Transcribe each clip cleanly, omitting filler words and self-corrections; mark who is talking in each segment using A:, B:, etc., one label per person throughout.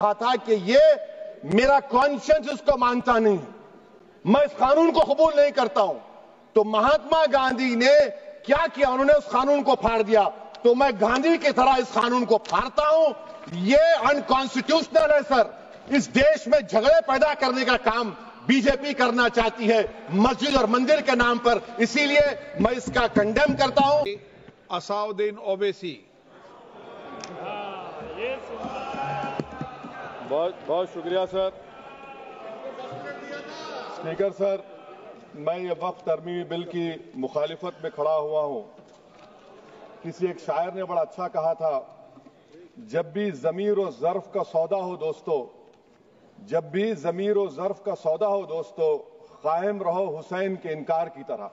A: कहा था कि ये मेरा कॉन्शियंस इसको मानता नहीं, मैं इस कानून को कबूल नहीं करता हूं। तो महात्मा गांधी ने क्या किया, उन्होंने उस कानून को फाड़ दिया। तो मैं गांधी की तरह इस कानून को फाड़ता हूं। ये अनकॉन्स्टिट्यूशनल है सर। इस देश में झगड़े पैदा करने का काम बीजेपी करना चाहती है मस्जिद और मंदिर के नाम पर, इसीलिए मैं इसका कंडेम करता हूं।
B: असाउद्दीन ओवैसी।
C: बहुत बहुत शुक्रिया सर। स्पीकर सर, मैं ये वक्फ तरमीमी बिल की मुखालिफत में खड़ा हुआ हूं। किसी एक शायर ने बड़ा अच्छा कहा था, जब भी ज़मीर और ज़र्फ का सौदा हो दोस्तों, जब भी ज़मीर और ज़र्फ का सौदा हो दोस्तों, कायम रहो हुसैन के इनकार की तरह।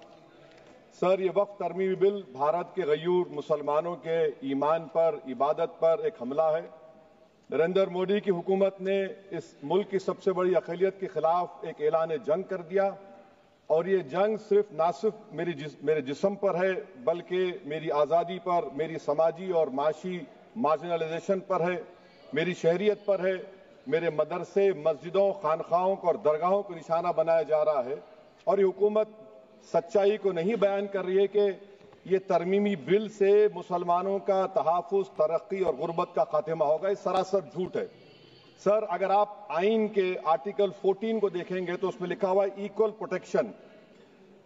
C: सर, ये वक्फ तरमीमी बिल भारत के गयूर मुसलमानों के ईमान पर, इबादत पर एक हमला है। नरेंद्र मोदी की हुकूमत ने इस मुल्क की सबसे बड़ी अक़लियत के खिलाफ एक ऐलान जंग कर दिया, और ये जंग ना सिर्फ मेरे जिस्म पर है, बल्कि मेरी आज़ादी पर, मेरी समाजी और माशी मार्जिनलाइजेशन पर है, मेरी शहरियत पर है, मेरे मदरसे, मस्जिदों, खानखाहों और दरगाहों को निशाना बनाया जा रहा है। और ये हुकूमत सच्चाई को नहीं बयान कर रही है कि ये तरमीमी बिल से मुसलमानों का तहफ़्फ़ुज़, तरक्की और गुर्बत का खात्मा होगा। ये सरासर झूठ है। सर, अगर आप आइन के आर्टिकल 14 को देखेंगे तो उसमें लिखा हुआ है इक्वल प्रोटेक्शन।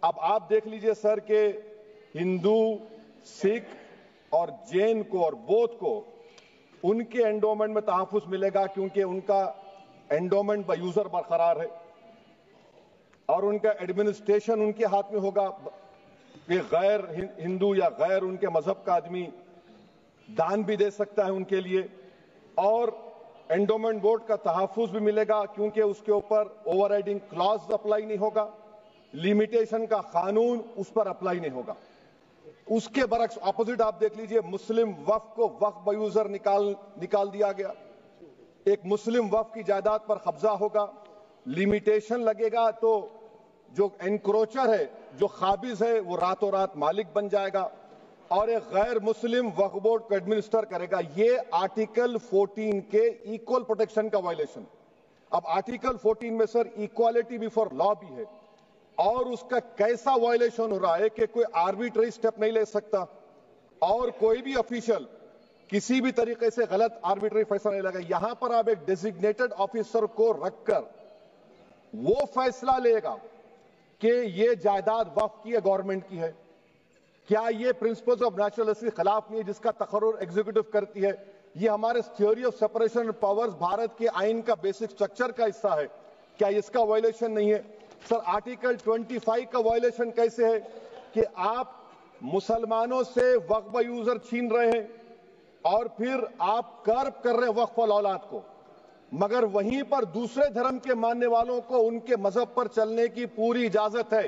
C: अब आप देख लीजिए सर कि हिंदू, सिख और जैन को और बौद्ध को उनके एंडोमेंट में तहफ़्फ़ुज़ मिलेगा, क्योंकि उनका एंडोमेंट बाय यूजर बरकरार है और उनका एडमिनिस्ट्रेशन उनके हाथ में होगा। कि गैर हिंदू या गैर उनके मजहब का आदमी दान भी दे सकता है उनके लिए, और एंडोमेंट बोर्ड का तहफ़्फ़ुज़ भी मिलेगा, क्योंकि उसके ऊपर ओवरराइडिंग क्लॉज अप्लाई नहीं होगा, लिमिटेशन का कानून उस पर अप्लाई नहीं होगा। उसके बरक्स ऑपोजिट आप देख लीजिए, मुस्लिम वक्फ को वक्फ बाय यूजर निकाल दिया गया। एक मुस्लिम वक्फ की जायदाद पर कब्जा होगा, लिमिटेशन लगेगा, तो जो एनक्रोचर है, जो खाबिज है, वो रातों रात मालिक बन जाएगा और एक गैर मुस्लिम वक्फ बोर्ड को एडमिनिस्टर करेगा। ये आर्टिकल 14 के इक्वल प्रोटेक्शन का वायलेशन। अब आर्टिकल 14 में सर इक्वालिटी बिफोर लॉ भी है, और उसका कैसा वायलेशन हो रहा है कि कोई आर्बिट्ररी स्टेप नहीं ले सकता, और कोई भी ऑफिशियल किसी भी तरीके से गलत आर्बिट्ररी फैसला नहीं लेगा। यहां पर आप एक डेजिग्नेटेड ऑफिसर को रखकर वो फैसला लेगा कि ये जायदाद वक्फ की है, गवर्नमेंट की है। क्या ये प्रिंसिपल्स ऑफ नेशनलिज्म के खिलाफ नहीं है, जिसका तकर्रुर एग्जीक्यूटिव करती है? ये हमारे theory of separation of powers, Bharat के आइन का बेसिक स्ट्रक्चर का हिस्सा है। क्या इसका वायलेशन नहीं है? सर, आर्टिकल 25 का वायलेशन कैसे है कि आप मुसलमानों से वक्फ बाय यूजर छीन रहे हैं और फिर आप कर्ब कर रहे हैं वक्फ वाल औलाद को, मगर वहीं पर दूसरे धर्म के मानने वालों को उनके मजहब पर चलने की पूरी इजाजत है।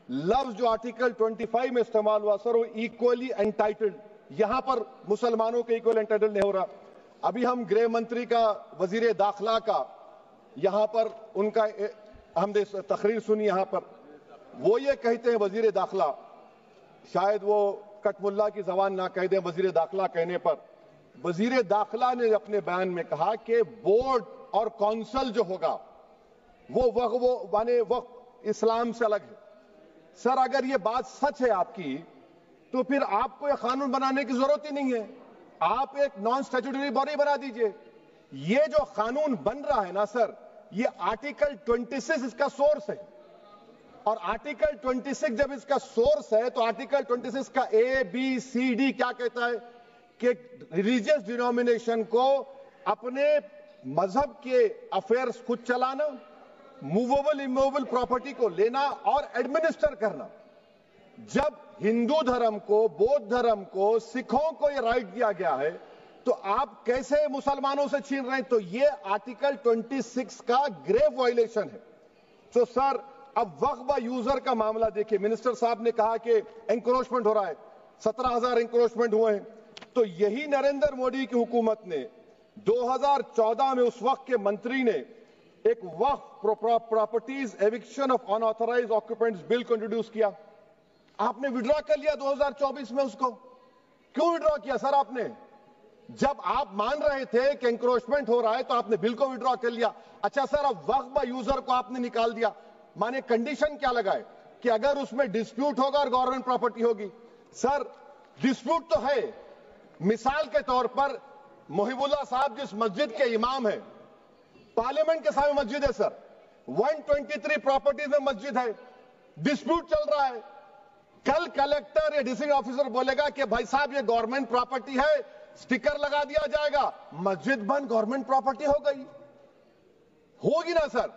C: लफ्ज जो आर्टिकल 25 में इस्तेमाल हुआ सर, वो इक्वली एंटाइटल्ड, यहां पर मुसलमानों के इक्वल एंटाइटल्ड नहीं हो रहा। अभी हम गृह मंत्री का, वजीर दाखिला का यहां पर उनका हमने तकरीर सुनी, यहां पर वो ये कहते हैं, वजीर दाखिला, शायद वो कटमुल्ला की जबान ना कह दें, वजीर दाखिला कहने पर वजीर दाखिला ने अपने बयान में कहा कि बोर्ड और काउंसिल जो होगा वो माने वक्फ इस्लाम से अलग है। सर, अगर ये बात सच है आपकी, तो फिर आपको यह कानून बनाने की जरूरत ही नहीं है। आप एक नॉन स्टैट्यूटरी बॉडी बना दीजिए। ये जो कानून बन रहा है ना सर, ये आर्टिकल 26 इसका सोर्स है, और आर्टिकल 26 जब इसका सोर्स है तो आर्टिकल 26 का ABCD क्या कहता है कि रिलीजियस डिनोमिनेशन को अपने मजहब के अफेयर्स खुद चलाना, मूवेबल इमूवेबल प्रॉपर्टी को लेना और एडमिनिस्टर करना। जब हिंदू धर्म को, बौद्ध धर्म को, सिखों को यह राइट दिया गया है, तो आप कैसे मुसलमानों से छीन रहे हैं? तो यह आर्टिकल 26 का ग्रेव वायलेशन है। तो सर, अब वक्फ बाय यूजर का मामला देखिए, मिनिस्टर साहब ने कहा कि एंक्रोचमेंट हो रहा है, 17,000 एंक्रोचमेंट हुए हैं। तो यही नरेंद्र मोदी की हुकूमत ने 2014 में उस वक्त के मंत्री ने एक वक्फ properties eviction of unauthorised occupants bill को इंट्रोड्यूस किया। आपने विड्रॉ कर लिया 2024 में उसको। क्यों विड्रॉ किया सर आपने?
A: जब आप मान रहे थे कि एंक्रोचमेंट हो रहा है तो आपने बिल को विड्रॉ कर लिया। अच्छा सर, अब वक्फ बाय यूजर को आपने निकाल दिया, माने कंडीशन क्या लगाए कि अगर उसमें डिस्प्यूट होगा और गवर्नमेंट प्रॉपर्टी होगी। सर डिस्प्यूट तो है, मिसाल के तौर पर मोहिबुल्लाह साहब जिस मस्जिद के इमाम है, पार्लियामेंट के सामने मस्जिद है सर, 123 प्रॉपर्टीज में मस्जिद है, डिस्प्यूट चल रहा है। कल कलेक्टर या डिस्ट्रिक्ट ऑफिसर बोलेगा कि भाई साहब ये गवर्नमेंट प्रॉपर्टी है, स्टिकर लगा दिया जाएगा, मस्जिद बंद, गवर्नमेंट प्रॉपर्टी हो गई, होगी ना सर।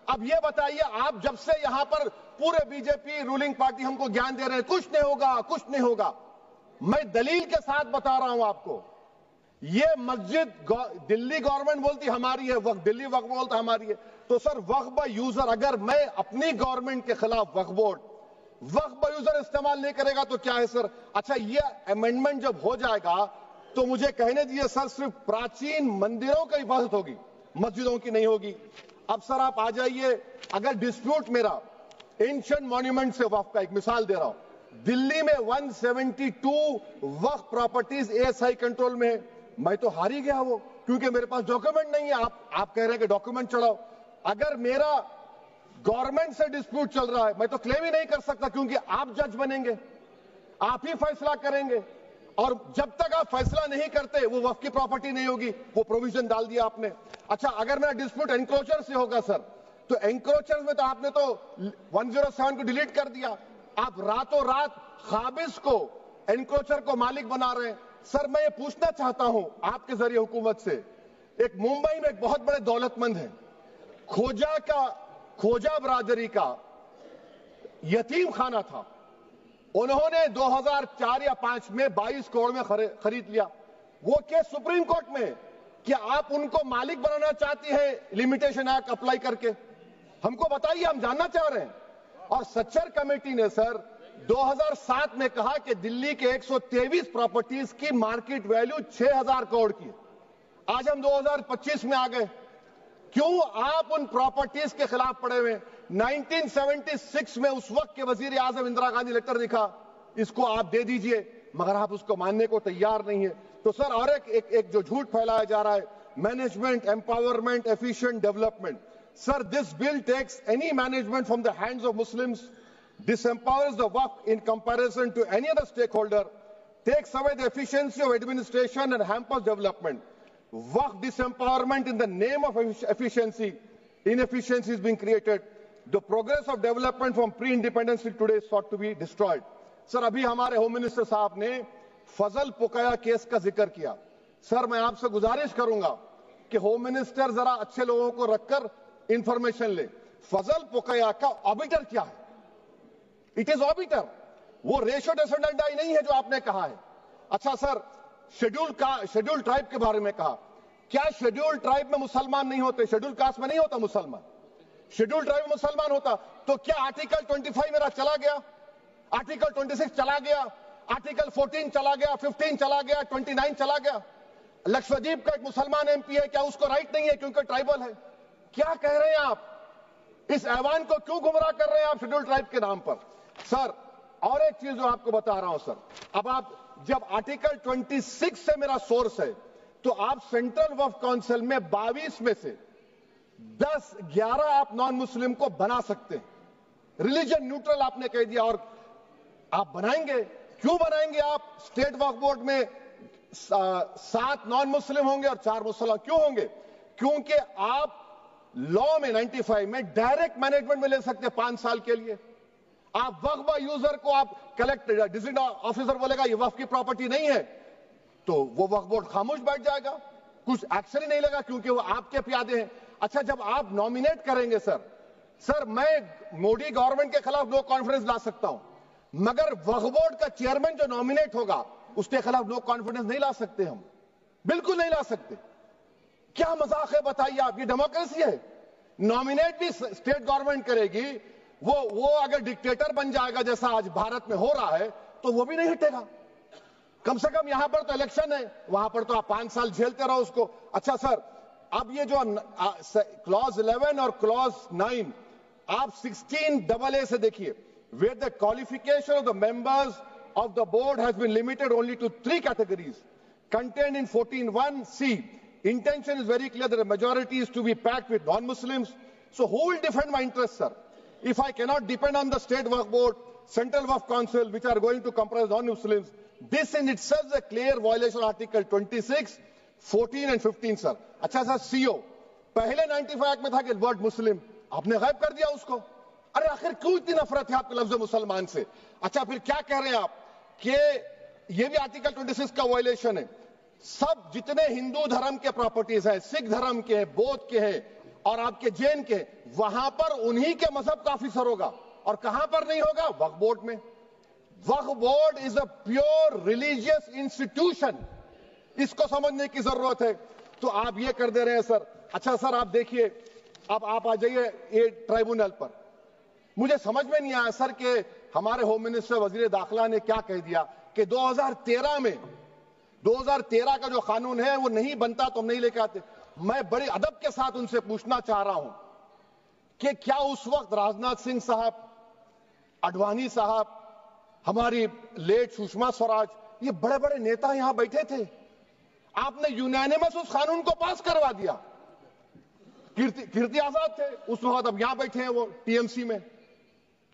A: अब ये बताइए, आप जब से यहां पर पूरे बीजेपी रूलिंग पार्टी हमको ज्ञान दे रहे हैं कुछ नहीं होगा, कुछ नहीं होगा, मैं दलील के साथ बता रहा हूं आपको, ये मस्जिद दिल्ली गवर्नमेंट बोलती हमारी है, वक्फ दिल्ली वक्फ बोलता हमारी है, तो सर वक्फ बाय यूजर, अगर मैं अपनी गवर्नमेंट के खिलाफ वक्फ बोर्ड वक्फ बाय यूजर इस्तेमाल नहीं करेगा तो क्या है सर। अच्छा, ये अमेंडमेंट जब हो जाएगा तो मुझे कहने दीजिए सर, सिर्फ प्राचीन मंदिरों की हिफाजत होगी, मस्जिदों की नहीं होगी। अब सर आप आ जाइए, अगर डिस्प्यूट मेरा एंशिएंट मॉन्यूमेंट से वक्फ का, एक मिसाल दे रहा हूं, दिल्ली में 172 वक्फ प्रॉपर्टीज एएसआई कंट्रोल में है, मैं तो हार ही गया वो, क्योंकि मेरे पास डॉक्यूमेंट नहीं है। आप कह रहे हैं कि डॉक्यूमेंट चढ़ाओ, अगर मेरा गवर्नमेंट से डिस्प्यूट चल रहा है मैं तो क्लेम ही नहीं कर सकता, क्योंकि आप जज बनेंगे, आप ही फैसला करेंगे, और जब तक आप फैसला नहीं करते वो वक्फ की प्रॉपर्टी नहीं होगी, वो प्रोविजन डाल दिया आपने। अच्छा, अगर मेरा डिस्प्यूट एनक्रोचर से होगा सर, तो एनक्रोचर में तो आपने तो 107 को डिलीट कर दिया, आप रातों रात खाबिज को, एनक्रोचर को मालिक बना रहे हैं। सर मैं ये पूछना चाहता हूं आपके जरिए हुकूमत से, एक मुंबई में एक बहुत बड़े दौलतमंद है, खोजा बरादरी का यतीम खाना था, उन्होंने 2004 या 5 में 22 करोड़ में खरीद लिया। वो केस सुप्रीम कोर्ट में, क्या आप उनको मालिक बनाना चाहती हैं लिमिटेशन एक्ट अप्लाई करके? हमको बताइए, हम जानना चाह रहे हैं। और सच्चर कमेटी ने सर 2007 में कहा कि दिल्ली के 123 प्रॉपर्टीज की मार्केट वैल्यू 6000 करोड़ की। आज हम 2025 में आ गए, क्यों आप उन प्रॉपर्टीज के खिलाफ पड़े हुए? 1976 में उस वक्त के वजीर आजम इंदिरा गांधी लेटर लिखा, इसको आप दे दीजिए, मगर आप उसको मानने को तैयार नहीं है। तो सर और एक जो झूठ फैलाया जा रहा है, management empowerment efficient development, sir this bill takes any management from the hands of Muslims, disempowers the waqf in comparison to any other stakeholder, takes away the efficiency of administration and hampers development. Waqf disempowerment in the name of efficiency, inefficiency is being created. The progress of development from pre-independence till today is sought to be destroyed. Sir अभी हमारे home minister साहब ने फजल पुकाया case का जिक्र किया। Sir मैं आपसे गुजारिश करूंगा कि होम मिनिस्टर जरा अच्छे लोगों को रखकर इंफॉर्मेशन ले, फजल पुकाया का ऑबिटर क्या है? इट इज ऑबिटर, वो रेशो डेसेंडेंटाई नहीं है जो आपने कहा है। अच्छा सर, शेड्यूल ट्राइब के बारे में कहा, क्या शेड्यूल ट्राइब में मुसलमान नहीं होते? शेड्यूल कास्ट में नहीं होता मुसलमान, शेड्यूल ट्राइब में मुसलमान होता, तो क्या आर्टिकल 25 मेरा चला गया, आर्टिकल 26 चला गया, आर्टिकल 14 चला गया, 15 चला गया, 29 चला गया? लक्षद्वीप का एक मुसलमान एमपी है, क्या उसको राइट नहीं है क्योंकि ट्राइबल है? क्या कह रहे हैं आप? इस ऐवान को क्यों गुमराह कर रहे हैं आप शेड्यूल ट्राइब के नाम पर? सर और एक चीज जो आपको बता रहा हूं सर, अब आप जब आर्टिकल 26 से मेरा सोर्स है, तो आप सेंट्रल वक्फ काउंसिल में 22 में से 10-11 आप नॉन मुस्लिम को बना सकते हैं, रिलीजन न्यूट्रल आपने कह दिया, और आप बनाएंगे, क्यों बनाएंगे आप? स्टेट वक्फ बोर्ड में 7 नॉन मुस्लिम होंगे और 4 मुसलमान, क्यों होंगे? क्योंकि आप लॉ में 95 में डायरेक्ट मैनेजमेंट में ले सकते हैं 5 साल के लिए। आप वक्फ बाय यूजर को आप कलेक्टर डिस्ट्रिक्ट ऑफिसर बोलेगा ये वक्फ की प्रॉपर्टी नहीं है, तो वो वक्फ बोर्ड खामोश बैठ जाएगा, कुछ एक्शन ही नहीं लेगा, क्योंकि वो आपके प्यादे हैं। अच्छा, जब आप नॉमिनेट करेंगे सर मैं मोदी गवर्नमेंट के खिलाफ नो कॉन्फिडेंस ला सकता हूं, मगर वक्फ बोर्ड का चेयरमैन जो नॉमिनेट होगा उसके खिलाफ नो कॉन्फिडेंस नहीं ला सकते, हम बिल्कुल नहीं ला सकते। क्या मजाक है बताइए आप? ये डेमोक्रेसी है। नॉमिनेट भी स्टेट गवर्नमेंट करेगी, वो अगर डिक्टेटर बन जाएगा जैसा आज भारत में हो रहा है तो वो भी नहीं हटेगा। कम से कम यहां पर तो इलेक्शन है, वहां पर तो आप 5 साल झेलते रहो उसको। अच्छा सर, अब ये जो क्लॉज 11 और क्लॉज 9 आप 16AA से देखिए, where the qualification of the members of the board has been limited only to 3 categories. contained in 14(1)(c). Intention is very clear that the majority is to be packed with non-Muslims. So who will defend my interests, sir? If I cannot depend on the State Waqf Board, Central Waqf Council, which are going to comprise non-Muslims, this in itself is a clear violation of Article 26, 14 and 15, sir. अच्छा sir, CO पहले 95 act में था कि word मुस्लिम, आपने गायब कर दिया उसको। अरे आखिर क्यों इतनी नफरत है आपके लफ्ज मुसलमान से? अच्छा फिर क्या कह रहे हैं आप कि ये भी आर्टिकल 26 का वायलेशन है। सब जितने हिंदू धर्म के प्रॉपर्टीज हैं, सिख धर्म के हैं, बौद्ध के हैं और आपके जैन के, वहां पर उन्हीं के मजहब का ऑफिसर होगा। और कहां पर नहीं होगा? वक्फ बोर्ड में। वक्फ board is a pure religious institution, इसको समझने की जरूरत है। तो आप ये कर दे रहे हैं सर। अच्छा सर, आप देखिए, अब आप आ जाइए ये ट्राइब्यूनल पर। मुझे समझ में नहीं आया सर कि हमारे होम मिनिस्टर वजीर दाखिला ने क्या कह दिया कि 2013 का जो कानून है वो नहीं बनता तो हम नहीं लेके आते। मैं बड़े अदब के साथ उनसे पूछना चाह रहा हूं कि क्या उस वक्त राजनाथ सिंह साहब, अडवाणी साहब, हमारी लेट सुषमा स्वराज, ये बड़े बड़े नेता यहां बैठे थे? आपने यूनानिमस उस कानून को पास करवा दिया। कीर्ति आजाद थे उस वक्त, अब यहां बैठे हैं वो टीएमसी में।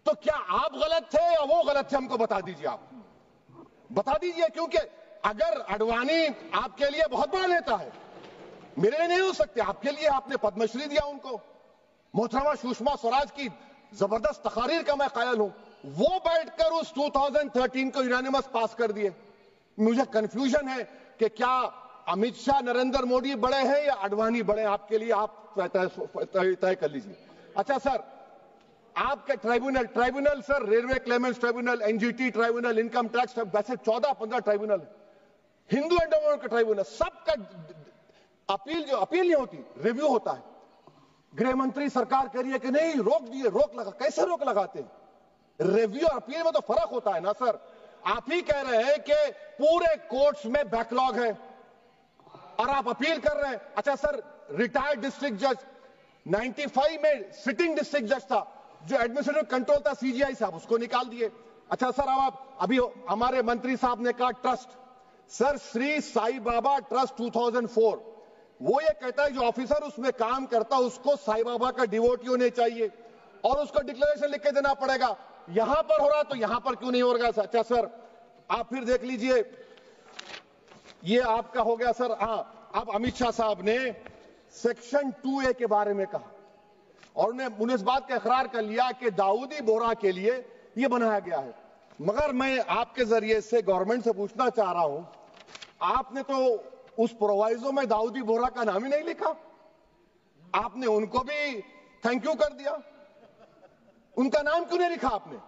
A: तो क्या आप गलत थे या वो गलत थे? हमको बता दीजिए, आप बता दीजिए। क्योंकि अगर अडवाणी आपके लिए बहुत बड़ा नेता है, मेरे लिए नहीं हो सकते, आपके लिए आपने पद्मश्री दिया उनको। मोहतरमा सुषमा स्वराज की जबरदस्त तकारीर का मैं कायल हूं, वो बैठकर उस 2013 को यूनानिमस पास कर दिए। मुझे कंफ्यूजन है कि क्या अमित शाह, नरेंद्र मोदी बड़े हैं या अडवाणी बड़े हैं? आपके लिए आप तय कर लीजिए। अच्छा सर, आपके tribunal sir, railway Clements tribunal, NGT tribunal, income tax, वैसे 14-15 ट्राइब्यूनल, हिंदू एंडोमेंट का ट्राइब्यूनल, सबका अपील नहीं होती, रिव्यू होता है। गृह मंत्री सरकार कह रही है कि नहीं, रोक दिए, रोक लगा। कैसे रोक लगाते हैं? रिव्यू और अपील में तो फर्क होता है ना सर। आप ही कह रहे हैं कि पूरे कोर्ट्स में बैकलॉग है और आप अपील कर रहे हैं। अच्छा सर, रिटायर्ड डिस्ट्रिक्ट जज 95 में सिटिंग डिस्ट्रिक्ट जज था, जो एडमिनिस्ट्रेटिव कंट्रोल था सीजीआई साहब, उसको निकाल दिए। अच्छा सर, अब आप अभी हमारे मंत्री साहब ने कहा trust, sir Shri Sai Baba trust 2004, वो ये कहता है जो ऑफिसर उसमें काम करता है उसको साई बाबा का डिवोटी होने चाहिए और उसको डिक्लेरेशन लिख के देना पड़ेगा। यहां पर हो रहा तो यहां पर क्यों नहीं हो रहा? अच्छा सर, आप फिर देख लीजिए, ये आपका हो गया सर। हाँ, अब अमित शाह साहब ने सेक्शन 2A के बारे में कहा और उन्होंने इस बात का इकरार कर लिया कि दाऊदी बोहरा के लिए यह बनाया गया है। मगर मैं आपके जरिए से गवर्नमेंट से पूछना चाह रहा हूं, आपने तो उस प्रोवाइजो में दाऊदी बोहरा का नाम ही नहीं लिखा। आपने उनको भी थैंक यू कर दिया, उनका नाम क्यों नहीं लिखा आपने?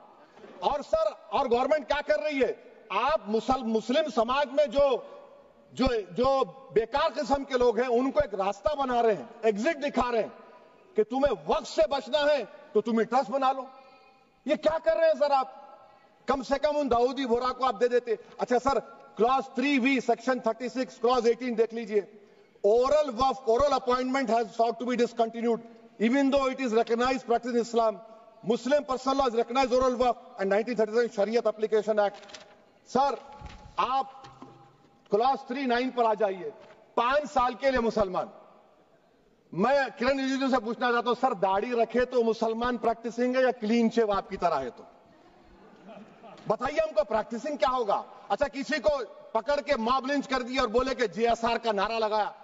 A: और सर, और गवर्नमेंट क्या कर रही है? आप मुस्लिम समाज में जो बेकार किस्म के लोग हैं उनको एक रास्ता बना रहे हैं, एग्जिट दिखा रहे हैं कि तुम्हें वक्त से बचना है तो तुम्हें ट्रस्ट बना लो। ये क्या कर रहे हैं सर आप? कम से कम उन दाऊदी बोहरा को आप दे देते। अच्छा sir, clause 3V section 36 clause 18 देख लीजिए। Oral Waqf, oral appointment has sought to be discontinued even though it is recognized practice in Islam. Muslim personal law is recognized oral waqf and 1937 Shariat Application Act. Sir, आप clause 3(9) पर आ जाइए। 5 साल के लिए मुसलमान। मैं किरण रिजिजू से पूछना चाहता हूं, सर दाढ़ी रखे तो मुसलमान प्रैक्टिसिंग है या क्लीन शेव आपकी तरह है? तो बताइए हमको, प्रैक्टिसिंग क्या होगा? अच्छा, किसी को पकड़ के मॉब लिंच कर दिया और बोले कि JSR का नारा लगाया,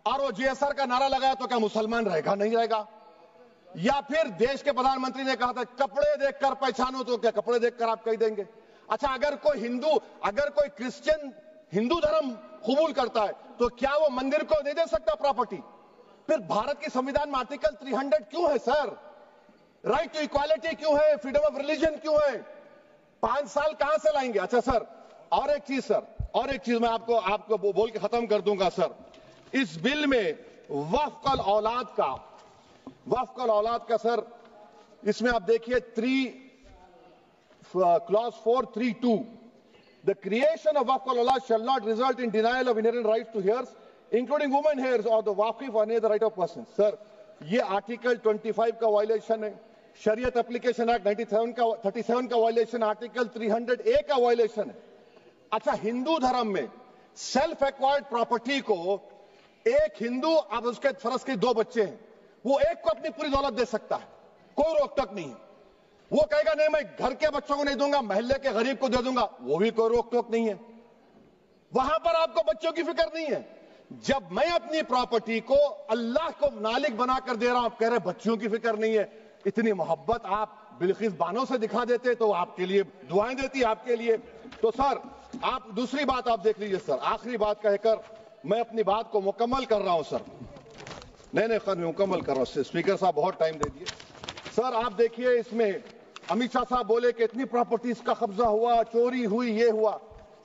A: और वो JSR का नारा लगाया तो क्या मुसलमान रहेगा? नहीं रहेगा। या फिर देश के प्रधानमंत्री ने कहा था कपड़े देखकर पहचानो, तो क्या कपड़े देखकर आप कह देंगे? अच्छा, अगर कोई क्रिश्चियन हिंदू धर्म कबूल करता है तो क्या वो मंदिर को नहीं दे सकता प्रॉपर्टी? फिर भारत के संविधान में आर्टिकल 300 क्यों है सर? राइट टू इक्वालिटी क्यों है? फ्रीडम ऑफ रिलीजन क्यों है? 5 साल कहां से लाएंगे? अच्छा सर, और एक चीज सर, और एक चीज मैं आपको बोल के खत्म कर दूंगा सर। इस बिल में वक्फ औलाद का सर, इसमें आप देखिए clause 4(3)(2), the creation of waqf al-awlad shall not result in denial of inherent rights to heirs, including women heirs or the waqif or any other right of person. Sir, ये article 25 का violation है, शरीयत application act 37 का violation, article 300A का violation है। अच्छा, हिंदू धर्म में सेल्फ एक्वायर्ड प्रॉपर्टी को एक हिंदू, अब उसके फर्ज के 2 बच्चे हैं, वो एक को अपनी पूरी दौलत दे सकता है, कोई रोक टोक नहीं है। वो कहेगा नहीं मैं घर के बच्चों को नहीं दूंगा, मोहल्ले के गरीब को दे दूंगा, वो भी कोई रोक टोक नहीं है। वहां पर आपको बच्चों की फिक्र नहीं है। जब मैं अपनी प्रॉपर्टी को अल्लाह को मालिक बनाकर दे रहा हूं, आप कह रहे बच्चों की फिक्र नहीं है। इतनी मोहब्बत आप बिल्किस बानो से दिखा देते तो आपके लिए दुआएं देती आपके लिए। तो सर आप दूसरी बात आप देख लीजिए सर, आखिरी बात कहकर मैं अपनी बात को मुकम्मल कर रहा हूं सर। नहीं खैर मैं मुकम्मल कर रहा हूं, स्पीकर साहब बहुत टाइम दे दिए। सर आप देखिए, इसमें अमित शाह साहब बोले कि इतनी प्रॉपर्टीज का कब्जा हुआ, चोरी हुई, ये हुआ।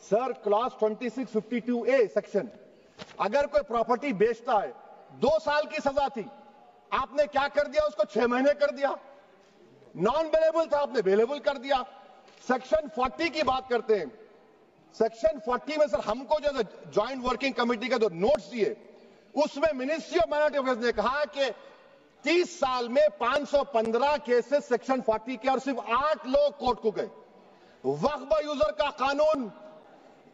A: सर क्लास 2652A सेक्शन, अगर कोई प्रॉपर्टी बेचता है 2 साल की सजा थी, आपने क्या कर दिया, उसको 6 महीने कर दिया। नॉन बेलेबल था, आपने बेलेबल कर दिया। सेक्शन 40 की बात करते हैं। सेक्शन 40 में सर हमको जो ज्वाइंट वर्किंग कमेटी का जो नोट्स दिए, उसमें मिनिस्ट्री ऑफ माइनॉरिटी अफेयर्स ने कहा कि 30 साल में 515 केसेस सेक्शन 40 के, और सिर्फ 8 लोग कोर्ट को गए। वक्फ यूजर का कानून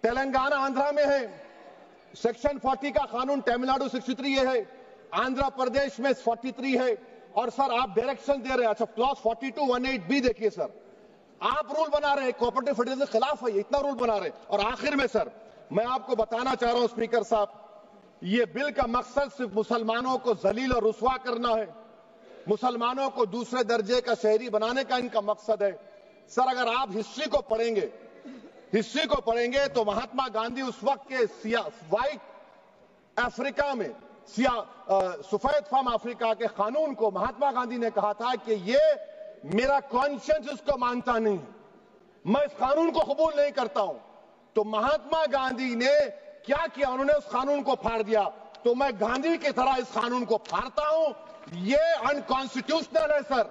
A: तेलंगाना आंध्रा में है, सेक्शन 40 का कानून तमिलनाडु 63 है, आंध्र प्रदेश में 43 है। और सर आप डायरेक्शन दे रहे हैं, अच्छा क्लॉज 4218B देखिए सर, आप रूल बना रहे हैं, कोऑपरेटिव फेडरलिज्म के खिलाफ है, इतना रूल बना रहे हैं। और आखिर में सर मैं आपको बताना चाह रहा हूं स्पीकर साहब, ये बिल का मकसद सिर्फ मुसलमानों को जलील और रुस्वा करना है, मुसलमानों को दूसरे दर्जे का शहरी बनाने का इनका मकसद है। सर अगर आप हिस्ट्री को पढ़ेंगे तो महात्मा गांधी उस वक्त के व्हाइट अफ्रीका में, सफेद फार्म अफ्रीका के कानून को महात्मा गांधी ने कहा था कि ये मेरा कॉन्शियंस उसको मानता नहीं है, मैं इस कानून को कबूल नहीं करता हूं। तो महात्मा गांधी ने क्या किया, उन्होंने उस कानून को फाड़ दिया। तो मैं गांधी की तरह इस कानून को फाड़ता हूं। ये अनकॉन्स्टिट्यूशनल है सर।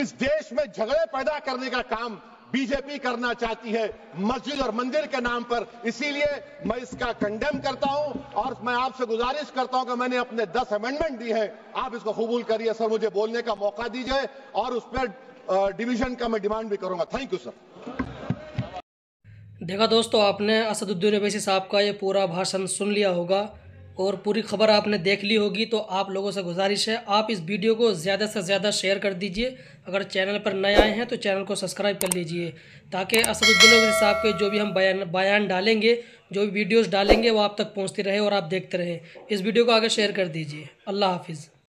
A: इस देश में झगड़े पैदा करने का काम बीजेपी करना चाहती है मस्जिद और मंदिर के नाम पर, इसीलिए मैं इसका कंडेम करता हूं। और मैं आपसे गुजारिश करता हूं कि मैंने अपने 10 अमेंडमेंट दी है, आप इसको कबूल करिए सर, मुझे बोलने का मौका दीजिए और उस पर डिवीजन का मैं डिमांड भी करूंगा। Thank you sir.
D: देखा दोस्तों, आपने असदुद्दीन ओवैसी साहब का ये पूरा भाषण सुन लिया होगा और पूरी खबर आपने देख ली होगी। तो आप लोगों से गुजारिश है, आप इस वीडियो को ज़्यादा से ज़्यादा शेयर कर दीजिए। अगर चैनल पर नए आए हैं तो चैनल को सब्सक्राइब कर लीजिए, ताकि असदुद्दीन ओवैसी साहब के जो भी हम बयान डालेंगे, जो भी वीडियोस डालेंगे, वो आप तक पहुंचती रहे और आप देखते रहें। इस वीडियो को आगे शेयर कर दीजिए। अल्लाह हाफिज़।